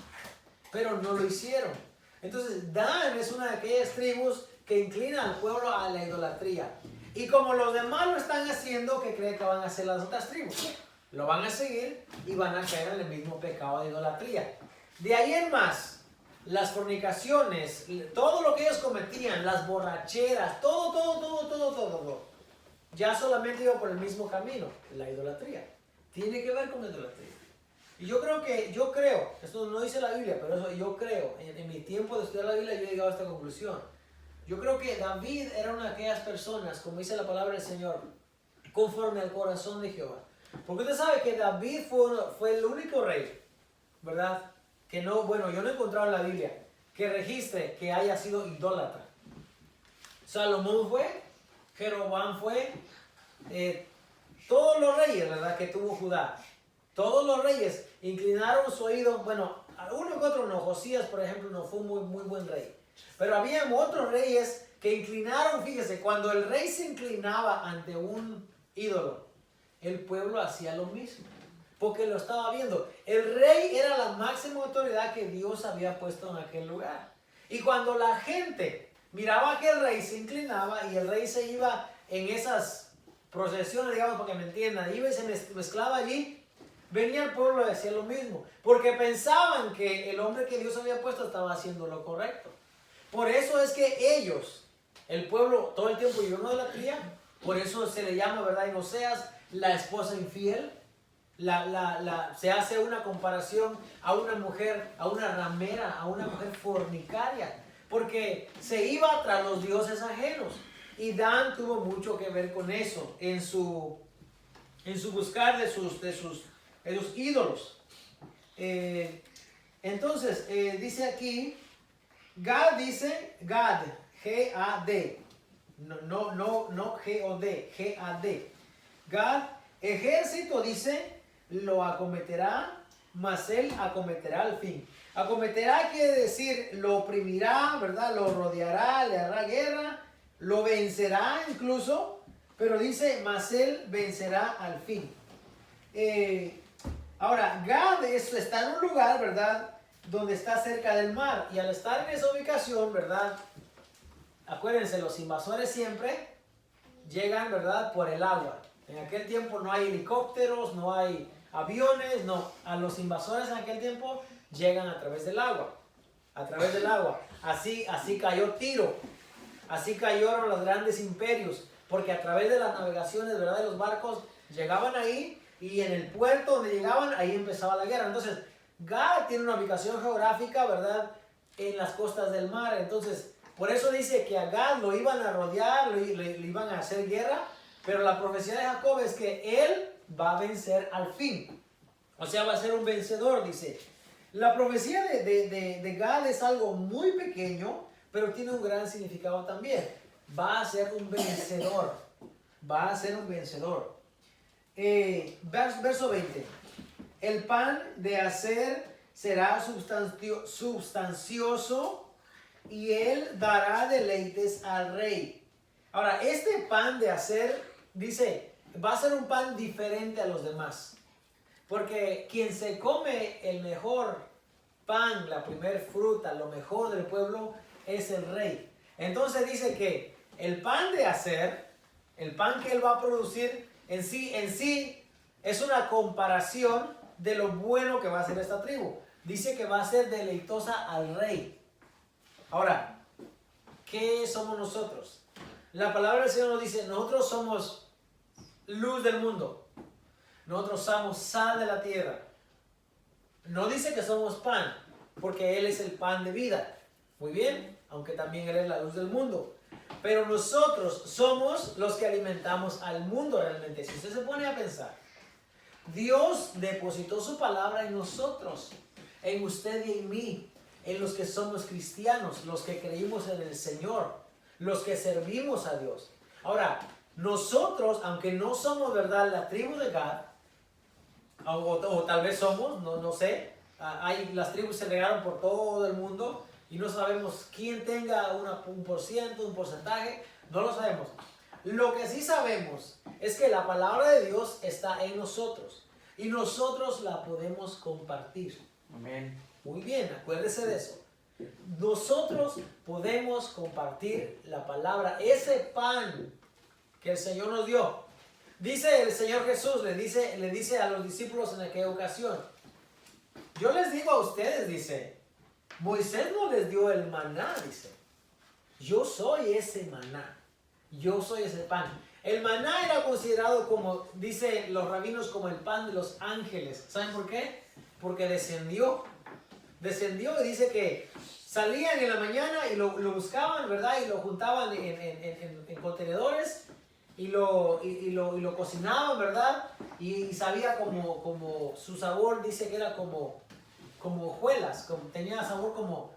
Pero no lo hicieron. Entonces, Dan es una de aquellas tribus que inclina al pueblo a la idolatría. Y como los demás lo están haciendo, ¿qué cree que van a hacer las otras tribus? Lo van a seguir y van a caer en el mismo pecado de idolatría. De ahí en más, las fornicaciones, todo lo que ellos cometían, las borracheras, todo, ya solamente iba por el mismo camino, la idolatría. Tiene que ver con la idolatría. Y yo creo, esto no dice la Biblia, pero eso yo creo, en mi tiempo de estudiar la Biblia yo he llegado a esta conclusión. Yo creo que David era una de aquellas personas, como dice la palabra del Señor, conforme al corazón de Jehová. Porque usted sabe que David fue el único rey, ¿verdad? Que no, bueno, yo no he encontrado en la Biblia que registre que haya sido idólatra. Salomón fue, Jeroboam fue, todos los reyes, ¿verdad? Que tuvo Judá. Todos los reyes inclinaron su oído, bueno, uno que otro no. Josías, por ejemplo, no fue un muy buen rey. Pero había otros reyes que inclinaron, fíjese, cuando el rey se inclinaba ante un ídolo, el pueblo hacía lo mismo, porque lo estaba viendo. El rey era la máxima autoridad que Dios había puesto en aquel lugar. Y cuando la gente miraba que el rey se inclinaba y el rey se iba en esas procesiones, digamos, para que me entiendan, iba y se mezclaba allí, venía el pueblo y hacía lo mismo, porque pensaban que el hombre que Dios había puesto estaba haciendo lo correcto. Por eso es que ellos, el pueblo, todo el tiempo vivió en idolatría. Por eso se le llama, ¿verdad? En Oseas, la esposa infiel. Se hace una comparación a una mujer, a una ramera, a una mujer fornicaria, porque se iba tras los dioses ajenos. Y Dan tuvo mucho que ver con eso en su buscar de sus ídolos. Entonces, dice aquí, Gad dice, Gad, G-A-D, no G-O-D, G-A-D. Gad, ejército dice, lo acometerá, mas él acometerá al fin. Acometerá quiere decir, lo oprimirá, ¿verdad? Lo rodeará, le hará guerra, lo vencerá incluso, pero dice, mas él vencerá al fin. Ahora, Gad está en un lugar, ¿verdad?, donde está cerca del mar. Y al estar en esa ubicación, ¿verdad?, acuérdense, los invasores siempre llegan, ¿verdad?, por el agua. En aquel tiempo no hay helicópteros, no hay aviones, no. A los invasores en aquel tiempo llegan a través del agua. A través del agua. Así cayó Tiro. Así cayeron los grandes imperios. Porque a través de las navegaciones, ¿verdad?, de los barcos, llegaban ahí. Y en el puerto donde llegaban, ahí empezaba la guerra. Entonces, Gad tiene una ubicación geográfica, ¿verdad?, en las costas del mar. Entonces, por eso dice que a Gad lo iban a rodear, le iban a hacer guerra. Pero la profecía de Jacob es que él va a vencer al fin. O sea, va a ser un vencedor, dice. La profecía de Gad es algo muy pequeño, pero tiene un gran significado también. Va a ser un vencedor. Va a ser un vencedor. Verso 20. El pan de Aser será substancioso y él dará deleites al rey. Ahora, este pan de Aser, dice, va a ser un pan diferente a los demás. Porque quien se come el mejor pan, la primer fruta, lo mejor del pueblo, es el rey. Entonces dice que el pan de Aser, el pan que él va a producir, en sí es una comparación de lo bueno que va a ser esta tribu. Dice que va a ser deleitosa al rey. Ahora, ¿qué somos nosotros? La palabra del Señor nos dice, nosotros somos luz del mundo. Nosotros somos sal de la tierra. No dice que somos pan, porque Él es el pan de vida. Muy bien, aunque también Él es la luz del mundo. Pero nosotros somos los que alimentamos al mundo realmente. Si usted se pone a pensar, Dios depositó su palabra en nosotros, en usted y en mí, en los que somos cristianos, los que creímos en el Señor, los que servimos a Dios. Ahora, nosotros, aunque no somos, ¿verdad?, la tribu de Gad, o tal vez somos, no sé, las tribus se regaron por todo el mundo y no sabemos quién tenga un porcentaje, no lo sabemos. Lo que sí sabemos es que la palabra de Dios está en nosotros y nosotros la podemos compartir. Amén. Muy bien, acuérdese de eso. Nosotros podemos compartir la palabra, ese pan que el Señor nos dio. Dice el Señor Jesús, le dice a los discípulos en aquella ocasión, yo les digo a ustedes, dice, Moisés no les dio el maná, dice, yo soy ese maná, yo soy ese pan. El maná era considerado como, dice los rabinos, como el pan de los ángeles. ¿Saben por qué? Porque descendió y dice que salían en la mañana y lo buscaban, ¿verdad? Y lo juntaban en contenedores y lo cocinaban, ¿verdad? Y sabía como su sabor, dice que era como hojuelas, tenía sabor como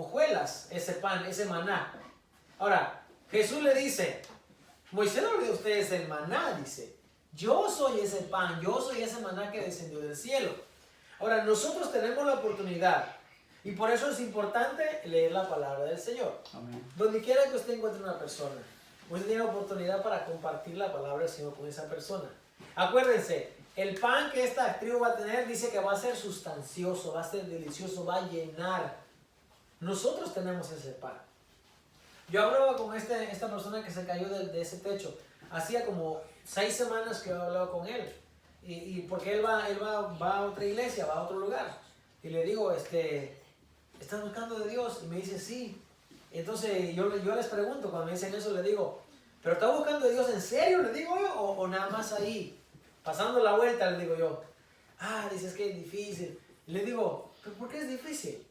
hojuelas ese pan, ese maná. Ahora, Jesús le dice, Moisés no le dio a ustedes el maná, dice, yo soy ese pan, yo soy ese maná que descendió del cielo. Ahora, nosotros tenemos la oportunidad y por eso es importante leer la palabra del Señor. Amén. Donde quiera que usted encuentre una persona, usted tiene oportunidad para compartir la palabra del Señor con esa persona. Acuérdense, el pan que esta tribu va a tener dice que va a ser sustancioso, va a ser delicioso, va a llenar. Nosotros tenemos ese pan. Yo hablaba con esta persona que se cayó de ese techo. Hacía como 6 semanas que yo hablaba con él. Y porque él va a otra iglesia, va a otro lugar. Y le digo, ¿estás buscando de Dios? Y me dice, sí. Entonces yo les pregunto, cuando me dicen eso, le digo, ¿pero estás buscando de Dios en serio? Le digo yo, o nada más ahí, pasando la vuelta, le digo yo. Dices que es difícil. Y le digo, ¿pero por qué es difícil?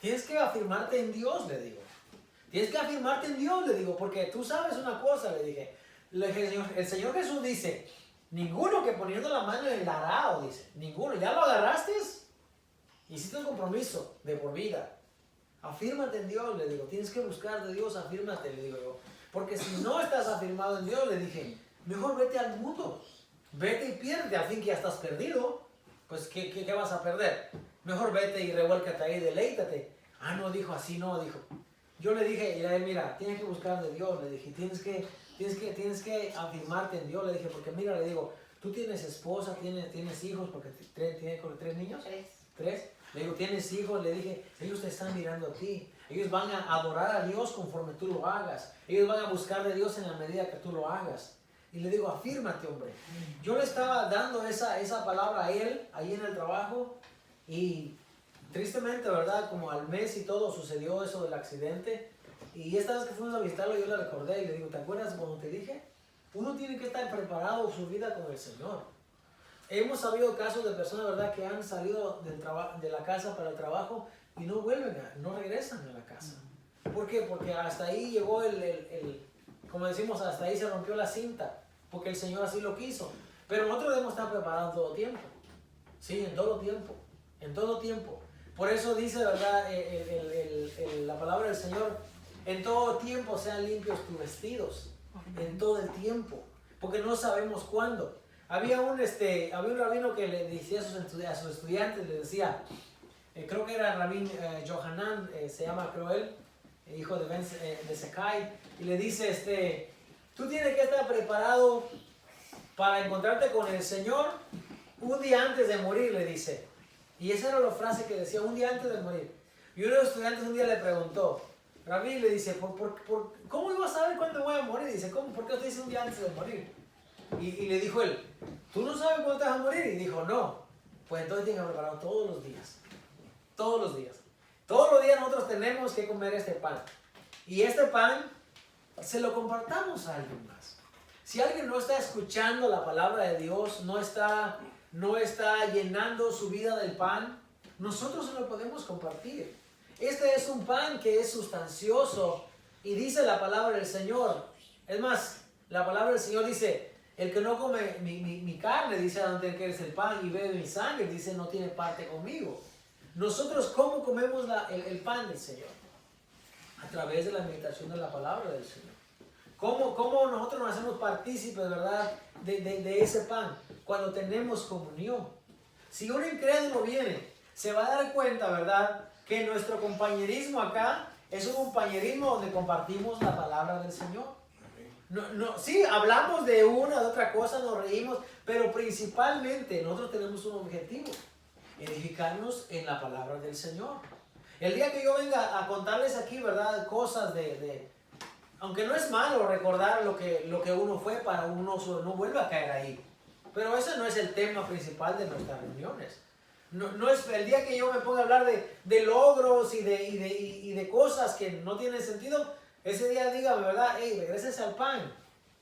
Tienes que afirmarte en Dios, le digo. Tienes que afirmarte en Dios, le digo, porque tú sabes una cosa, le dije. El Señor Jesús dice, ninguno que poniendo la mano en el arado, dice, ninguno, ¿ya lo agarraste? Hiciste un compromiso de por vida. Afírmate en Dios, le digo, tienes que buscar de Dios, afírmate, le digo yo. Porque si no estás afirmado en Dios, le dije, mejor vete al mundo. Vete y pierde, al fin que ya estás perdido. Pues, ¿qué vas a perder? Mejor vete y revuélcate ahí, deleítate. No, dijo, así no, dijo. Yo le dije, y a él, mira, tienes que buscar de Dios, le dije, tienes que afirmarte en Dios, le dije, porque mira, le digo, tú tienes esposa, tienes hijos, porque tienes 3 niños. 3. Le digo, tienes hijos, le dije, ellos te están mirando a ti. Ellos van a adorar a Dios conforme tú lo hagas. Ellos van a buscar de Dios en la medida que tú lo hagas. Y le digo, afírmate, hombre. Yo le estaba dando esa palabra a él, ahí en el trabajo, y tristemente, ¿verdad? Como al mes y todo sucedió eso del accidente. Y esta vez que fuimos a visitarlo, yo le recordé y le digo, ¿te acuerdas cuando te dije? Uno tiene que estar preparado su vida con el Señor. Hemos sabido casos de personas, ¿verdad?, que han salido de la casa para el trabajo y no no regresan a la casa. ¿Por qué? Porque hasta ahí llegó como decimos, hasta ahí se rompió la cinta, porque el Señor así lo quiso. Pero nosotros debemos estar preparados todo tiempo. Sí, en todo tiempo. En todo tiempo. Por eso dice, ¿verdad?, la palabra del Señor, en todo tiempo sean limpios tus vestidos. En todo el tiempo. Porque no sabemos cuándo. Había un rabino que le decía a sus estudiantes, le decía, creo que era Rabín Yohanan, se llama, creo él, hijo de Sekai, y le dice, tú tienes que estar preparado para encontrarte con el Señor un día antes de morir, le dice. Y esa era la frase que decía, un día antes de morir. Y uno de los estudiantes un día le preguntó, Rabí, le dice, ¿cómo iba a saber cuándo voy a morir? Dice, ¿por qué usted dice un día antes de morir? Y le dijo él, ¿tú no sabes cuándo te vas a morir? Y dijo, no. Pues entonces tienes que preparar todos los días. Todos los días. Todos los días nosotros tenemos que comer este pan. Y este pan se lo compartamos a alguien más. Si alguien no está escuchando la palabra de Dios, no está llenando su vida del pan, nosotros se lo podemos compartir. Este es un pan que es sustancioso y dice la palabra del Señor. Es más, la palabra del Señor dice, el que no come mi carne, dice, donde que es el pan y bebe mi sangre, dice, no tiene parte conmigo. Nosotros, ¿cómo comemos el pan del Señor? A través de la meditación de la palabra del Señor. ¿Cómo nosotros nos hacemos partícipes, verdad, de ese pan? Cuando tenemos comunión. Si un incrédulo viene, se va a dar cuenta, verdad, que nuestro compañerismo acá es un compañerismo donde compartimos la palabra del Señor. Sí, hablamos de una, de otra cosa, nos reímos, pero principalmente nosotros tenemos un objetivo: edificarnos en la palabra del Señor. El día que yo venga a contarles aquí, ¿verdad?, cosas aunque no es malo recordar lo que uno fue, para uno no vuelva a caer ahí. Pero ese no es el tema principal de nuestras reuniones. No es el día que yo me ponga a hablar de logros y de cosas que no tienen sentido. Ese día dígame, ¿verdad? Hey, regrésese al pan,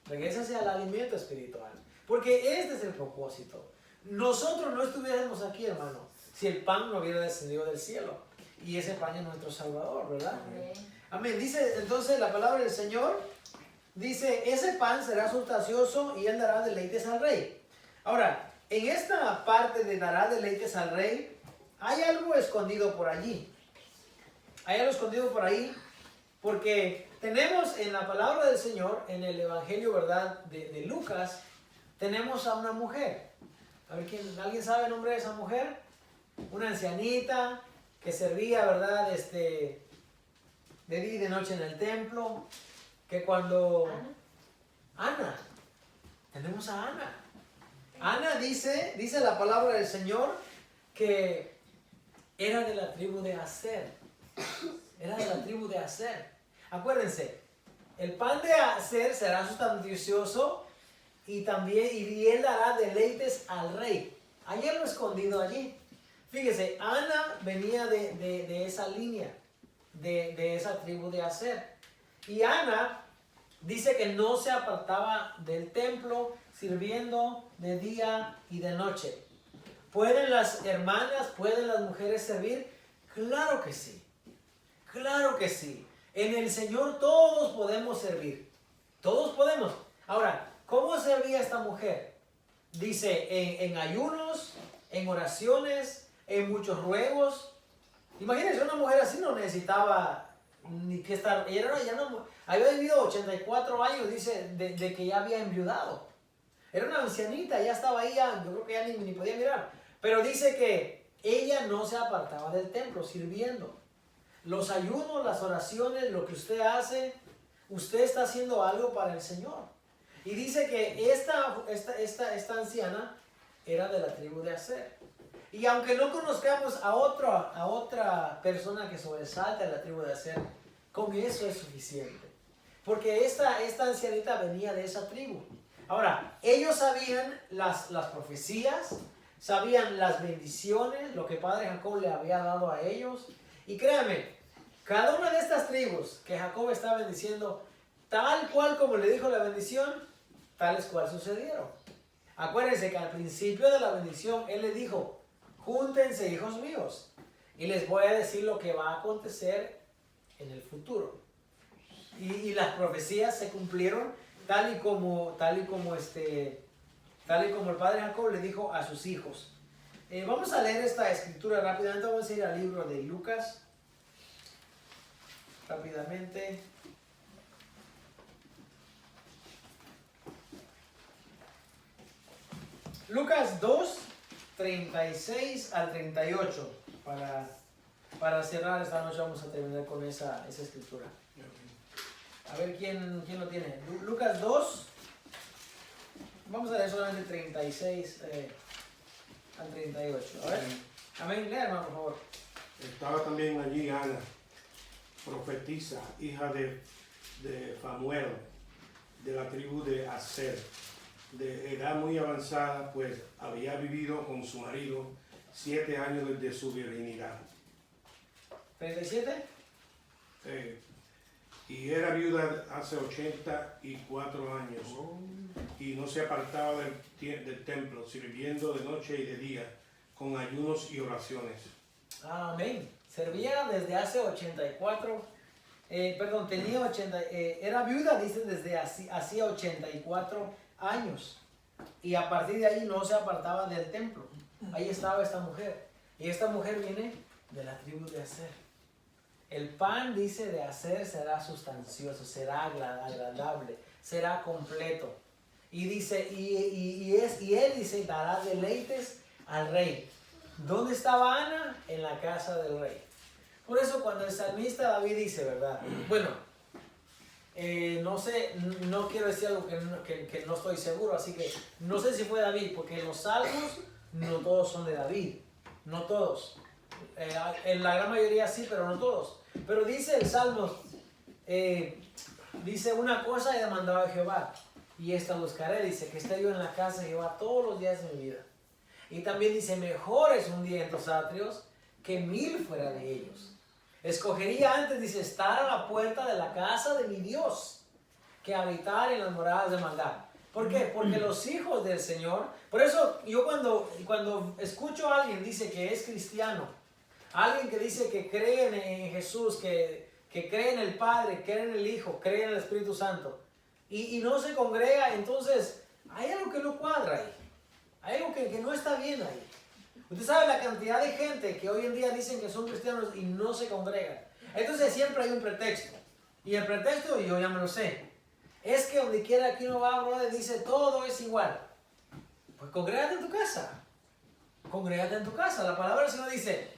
regrésese al alimento espiritual. Porque este es el propósito. Nosotros no estuviéramos aquí, hermano, si el pan no hubiera descendido del cielo. Y ese pan es nuestro Salvador, ¿verdad? Amén. Dice entonces la palabra del Señor, dice, ese pan será sustancioso y él dará deleites al rey. Ahora, en esta parte de dará deleites al rey, hay algo escondido por allí. Hay algo escondido por ahí, porque tenemos en la palabra del Señor, en el Evangelio, ¿verdad?, de Lucas, tenemos a una mujer. A ver, ¿alguien sabe el nombre de esa mujer? Una ancianita que servía, ¿verdad?, de día y de noche en el templo, que cuando... Ana. Tenemos a Ana. Ana dice la palabra del Señor que era de la tribu de Aser. Era de la tribu de Aser. Acuérdense, el pan de Aser será sustancioso y él dará deleites al rey. Hay algo escondido allí. Fíjese, Ana venía de esa línea, de esa tribu de Aser. Y Ana dice que no se apartaba del templo sirviendo de día y de noche. ¿Pueden las hermanas, pueden las mujeres servir? Claro que sí. Claro que sí. En el Señor todos podemos servir. Todos podemos. Ahora, ¿cómo servía esta mujer? Dice, en ayunos, en oraciones, en muchos ruegos. Imagínense, una mujer así no necesitaba ni que estar. Ella había vivido 84 años, dice, de que ya había enviudado. Era una ancianita, ya estaba ahí, yo creo que ya ni podía mirar. Pero dice que ella no se apartaba del templo sirviendo. Los ayunos, las oraciones, lo que usted hace, usted está haciendo algo para el Señor. Y dice que esta anciana era de la tribu de Aser. Y aunque no conozcamos a otra persona que sobresalte a la tribu de Aser, con eso es suficiente. Porque esta ancianita venía de esa tribu. Ahora, ellos sabían las profecías, sabían las bendiciones, lo que Padre Jacob le había dado a ellos. Y créanme, cada una de estas tribus que Jacob estaba bendiciendo, tal cual como le dijo la bendición, tales cual sucedieron. Acuérdense que al principio de la bendición, él le dijo, júntense, hijos míos, y les voy a decir lo que va a acontecer en el futuro. Y las profecías se cumplieron tal y como el Padre Jacob le dijo a sus hijos. Vamos a leer esta escritura rápidamente. Vamos a ir al libro de Lucas. Rápidamente. Lucas 2, 36 al 38. Para cerrar esta noche vamos a terminar con esa escritura. A ver quién lo tiene. Lucas 2. Vamos a leer solamente 36 al 38. A ver. Amén. Lea, hermano, por favor. Estaba también allí Ana, profetisa, hija de Famuel, de la tribu de Aser, de edad muy avanzada, pues había vivido con su marido 7 años desde su virginidad. ¿37? y era viuda hace 84 años y no se apartaba del templo, sirviendo de noche y de día con ayunos y oraciones. Amén. Servía desde hace 84, tenía 80, era viuda, dice, desde hacía 84 años. Y a partir de ahí no se apartaba del templo. Ahí estaba esta mujer. Y esta mujer viene de la tribu de Aser. El pan, dice, de Aser será sustancioso, será agradable, será completo. Y dice, y él dice, dará deleites al rey. ¿Dónde estaba Ana? En la casa del rey. Por eso cuando el salmista David dice, ¿verdad? Bueno, no sé, no quiero decir algo que no estoy seguro, así que no sé si fue David, porque los salmos no todos son de David, no todos. En la gran mayoría sí, pero no todos. Pero dice el Salmo, dice una cosa he demandado a Jehová, y esta buscaré, dice que esté yo en la casa de Jehová todos los días de mi vida. Y también dice, mejor es un día en tus atrios que 1000 fuera de ellos. Escogería antes, dice, estar a la puerta de la casa de mi Dios que habitar en las moradas de maldad. ¿Por qué? Porque los hijos del Señor, por eso yo cuando escucho a alguien dice que es cristiano, alguien que dice que cree en Jesús, que cree en el Padre, cree en el Hijo, cree en el Espíritu Santo, y no se congrega, entonces hay algo que no cuadra ahí. Hay algo que no está bien ahí. Usted sabe la cantidad de gente que hoy en día dicen que son cristianos y no se congregan. Entonces siempre hay un pretexto. Y el pretexto, yo ya me lo sé, es que donde quiera que uno va, brother, dice todo es igual. Pues congrégate en tu casa. Congrégate en tu casa. La palabra del Señor dice,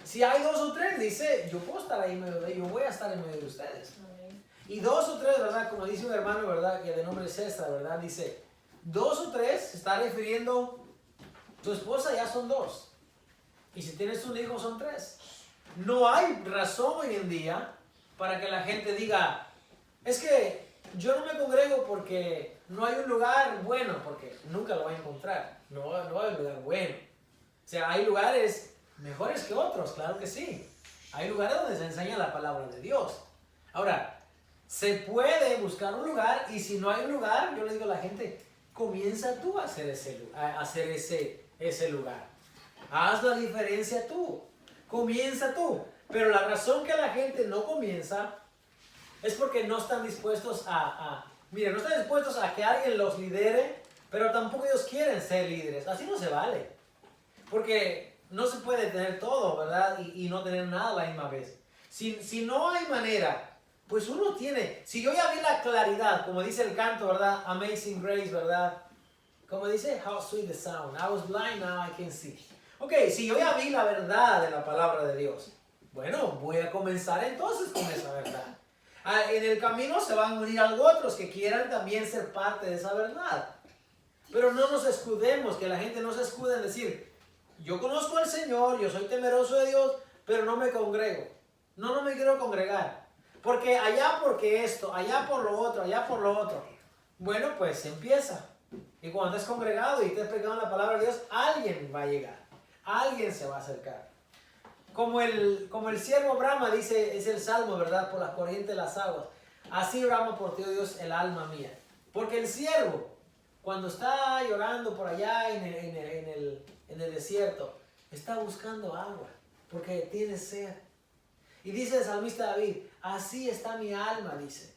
si hay 2 o 3, dice, yo puedo estar ahí en medio de ellos, yo voy a estar en medio de ustedes. Y 2 o 3, ¿verdad? Como dice un hermano, ¿verdad? Que de nombre es César, ¿verdad? Dice, 2 o 3 se está refiriendo, tu esposa ya son 2. Y si tienes un hijo son 3. No hay razón hoy en día para que la gente diga, es que yo no me congrego porque no hay un lugar bueno, porque nunca lo va a encontrar. No hay un lugar bueno. O sea, hay lugares mejores que otros, claro que sí. Hay lugares donde se enseña la palabra de Dios. Ahora, se puede buscar un lugar y si no hay un lugar, yo le digo a la gente, comienza tú a hacer ese lugar. Haz la diferencia tú. Comienza tú. Pero la razón que la gente no comienza es porque no están dispuestos no están dispuestos a que alguien los lidere, pero tampoco ellos quieren ser líderes. Así no se vale. Porque no se puede tener todo, ¿verdad? Y no tener nada a la misma vez. Si no hay manera, pues uno tiene. Si yo ya vi la claridad, como dice el canto, ¿verdad? Amazing Grace, ¿verdad? Como dice, how sweet the sound. I was blind, now I can see. Ok, si yo ya vi la verdad de la palabra de Dios, bueno, voy a comenzar entonces con esa verdad. En el camino se van a unir otros que quieran también ser parte de esa verdad. Pero no nos escudemos, que la gente no se escude en decir, yo conozco al Señor, yo soy temeroso de Dios, pero no me congrego. No me quiero congregar. Porque allá porque esto, allá por lo otro, allá por lo otro. Bueno, pues empieza. Y cuando estés congregado y estés predicando la palabra de Dios, alguien va a llegar. Alguien se va a acercar. Como el siervo brama, dice, es el salmo, ¿verdad? Por las corrientes de las aguas. Así brama por ti, oh Dios, el alma mía. Porque el siervo, cuando está llorando por allá en el desierto, está buscando agua. Porque tiene sed. Y dice el salmista David, así está mi alma, dice.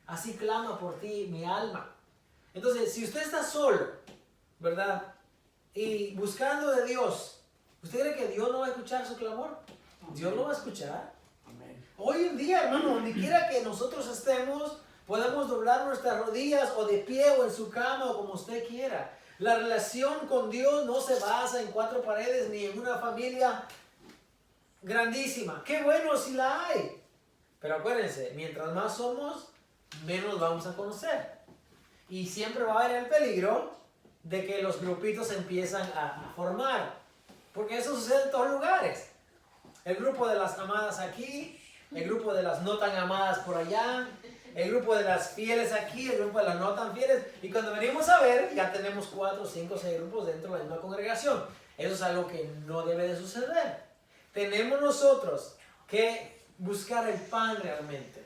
Así clama por ti mi alma. Entonces, si usted está solo, ¿verdad? Y buscando de Dios, ¿usted cree que Dios no va a escuchar su clamor? Dios lo va a escuchar. Amén. Hoy en día, hermano, donde quiera que nosotros estemos, podemos doblar nuestras rodillas o de pie o en su cama o como usted quiera. La relación con Dios no se basa en 4 paredes ni en una familia grandísima. Qué bueno si la hay. Pero acuérdense, mientras más somos, menos vamos a conocer. Y siempre va a haber el peligro de que los grupitos empiezan a formar. Porque eso sucede en todos lugares. El grupo de las amadas aquí, el grupo de las no tan amadas por allá, el grupo de las fieles aquí, el grupo de las no tan fieles. Y cuando venimos a ver, ya tenemos 4, 5, 6 grupos dentro de la misma congregación. Eso es algo que no debe de suceder. Tenemos nosotros que buscar el pan realmente.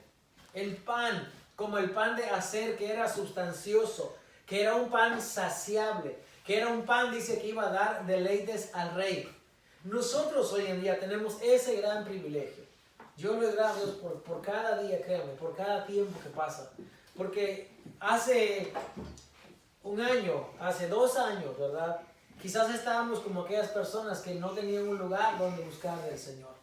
el pan, como el pan de hacer, que era sustancioso, que era un pan saciable, que era un pan, dice, que iba a dar deleites al rey. Nosotros hoy en día tenemos ese gran privilegio. Yo le doy a Dios por cada día, créanme, por cada tiempo que pasa. Porque hace un año, hace 2 años, ¿verdad? Quizás estábamos como aquellas personas que no tenían un lugar donde buscar del Señor.